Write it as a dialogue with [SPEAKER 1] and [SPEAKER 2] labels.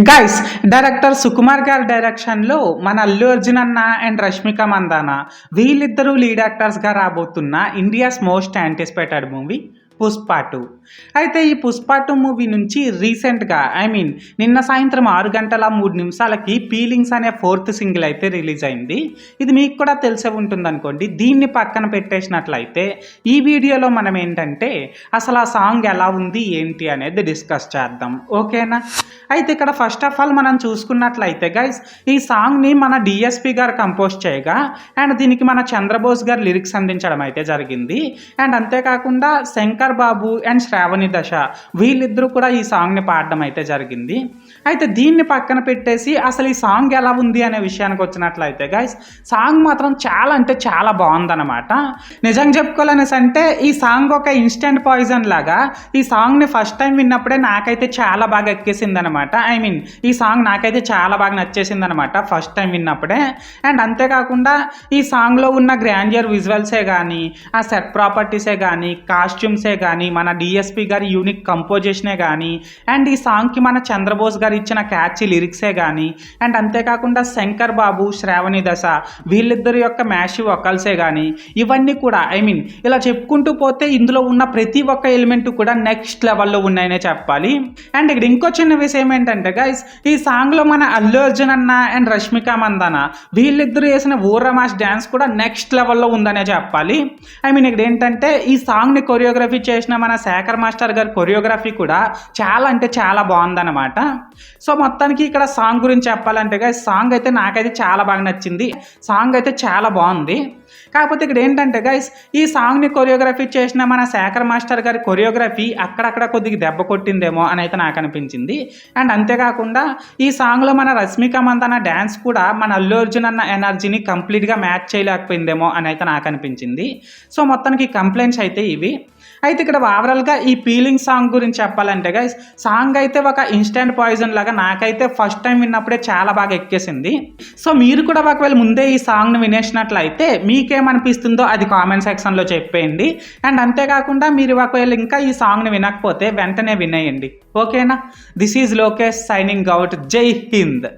[SPEAKER 1] Guys director Sukumar గారి డైరెక్షన్లో మన అల్లు అర్జున్ అన్న అండ్ రష్మిక మందాన వీళ్ళిద్దరూ లీడ్ యాక్టర్స్గా రాబోతున్న India's most anticipated movie Pushpa 2. అయితే ఈ పుష్ప 2 మూవీ నుంచి రీసెంట్గా నిన్న సాయంత్రం 6:03 ఫీలింగ్స్ అనే 4th సింగిల్ అయితే రిలీజ్ అయింది. ఇది మీకు కూడా తెలిసే ఉంటుంది అనుకోండి. దీన్ని పక్కన పెట్టేసినట్లయితే ఈ వీడియోలో మనం ఏంటంటే అసలు ఆ సాంగ్ ఎలా ఉంది ఏంటి అనేది డిస్కస్ చేద్దాం, ఓకేనా? అయితే ఇక్కడ ఫస్ట్ ఆఫ్ ఆల్ మనం చూసుకున్నట్లయితే గైస్ ఈ సాంగ్ని మన డిఎస్పి గారు కంపోజ్ చేయగా అండ్ దీనికి మన చంద్రబోస్ గారు లిరిక్స్ అందించడం అయితే జరిగింది. అండ్ అంతేకాకుండా శంకర్ బాబు అండ్ శ్రావణి దశ వీళ్ళిద్దరూ కూడా ఈ సాంగ్ని పాడడం అయితే జరిగింది. అయితే దీన్ని పక్కన పెట్టేసి అసలు ఈ సాంగ్ ఎలా ఉంది అనే విషయానికి వచ్చినట్లయితే గైస్ సాంగ్ మాత్రం చాలా అంటే చాలా బాగుందన్నమాట. నిజంగా చెప్పుకోవాలనేసి అంటే ఈ సాంగ్ ఒక ఇన్స్టెంట్ పాయిజన్ లాగా ఈ సాంగ్ని ఫస్ట్ టైం విన్నప్పుడే నాకైతే చాలా బాగా ఎక్కేసింది అనమాట. ఈ సాంగ్ నాకైతే చాలా బాగా నచ్చేసింది అనమాట ఫస్ట్ టైం విన్నప్పుడే. అండ్ అంతేకాకుండా ఈ సాంగ్లో ఉన్న గ్రాండియర్ విజువల్సే కానీ ఆ సెట్ ప్రాపర్టీసే కానీ కాస్ట్యూమ్సే కానీ మన డిఎస్పి గారి యూనిక్ కంపోజిషనే కానీ అండ్ ఈ సాంగ్కి మన చంద్రబోస్ గారు ఇచ్చిన క్యాచీ లిరిక్సే కానీ అండ్ అంతేకాకుండా శంకర్ బాబు శ్రావణి దశ వీళ్ళిద్దరి యొక్క మ్యాసివ్ వొకల్సే కానీ ఇవన్నీ కూడా ఇలా చెప్పుకుంటూ పోతే ఇందులో ఉన్న ప్రతి ఒక్క ఎలిమెంట్ కూడా నెక్స్ట్ లెవెల్లో ఉన్నాయనే చెప్పాలి. అండ్ ఇక్కడ ఇంకో చిన్న విషయం ఏంటంటే గైస్ ఈ సాంగ్లో మన అల్లు అర్జున్ అన్న అండ్ రష్మిక మందాన వీళ్ళిద్దరూ వేసిన ఊర్రమాస్ డ్యాన్స్ కూడా నెక్స్ట్ లెవెల్లో ఉందనే చెప్పాలి. ఇక్కడ ఏంటంటే ఈ సాంగ్ని కొరియోగ్రఫీ చేసిన మన శేఖర్ మాస్టర్ గారి కొరియోగ్రఫీ కూడా చాలా అంటే చాలా బాగుందన్నమాట. సో మొత్తానికి ఇక్కడ సాంగ్ గురించి చెప్పాలంటే గైస్ సాంగ్ అయితే నాకైతే చాలా బాగా నచ్చింది. సాంగ్ అయితే చాలా బాగుంది. కాకపోతే ఇక్కడ ఏంటంటే గైస్ ఈ సాంగ్ని కొరియోగ్రఫీ చేసిన మన శేఖర్ మాస్టర్ గారి కొరియోగ్రఫీ అక్కడక్కడ కొద్దిగా దెబ్బ కొట్టిందేమో అని అయితే నాకు అనిపించింది. అండ్ అంతేకాకుండా ఈ సాంగ్లో మన రష్మిక మందాన డ్యాన్స్ కూడా మన అల్లు అర్జున్ అన్న ఎనర్జీని కంప్లీట్గా మ్యాచ్ చేయలేకపోయిందేమో అని అయితే నాకు అనిపించింది. సో మొత్తానికి కంప్లైంట్స్ అయితే ఇవి. అయితే ఇక్కడ ఓవరాల్గా ఈ ఫీలింగ్ సాంగ్ గురించి చెప్పాలంటే గైస్ సాంగ్ అయితే ఒక ఇన్స్టెంట్ పాయిజన్ లాగా నాకైతే ఫస్ట్ టైం విన్నప్పుడే చాలా బాగా ఎక్కేసింది. సో మీరు కూడా ఒకవేళ ముందే ఈ సాంగ్ని వినేసినట్లయితే మీకేమనిపిస్తుందో అది కామెంట్ సెక్షన్లో చెప్పేయండి. అండ్ అంతేకాకుండా మీరు ఒకవేళ ఇంకా ఈ సాంగ్ని వినకపోతే వెంటనే వినేయండి, ఓకేనా? This is Lokesh signing out. జై హింద్.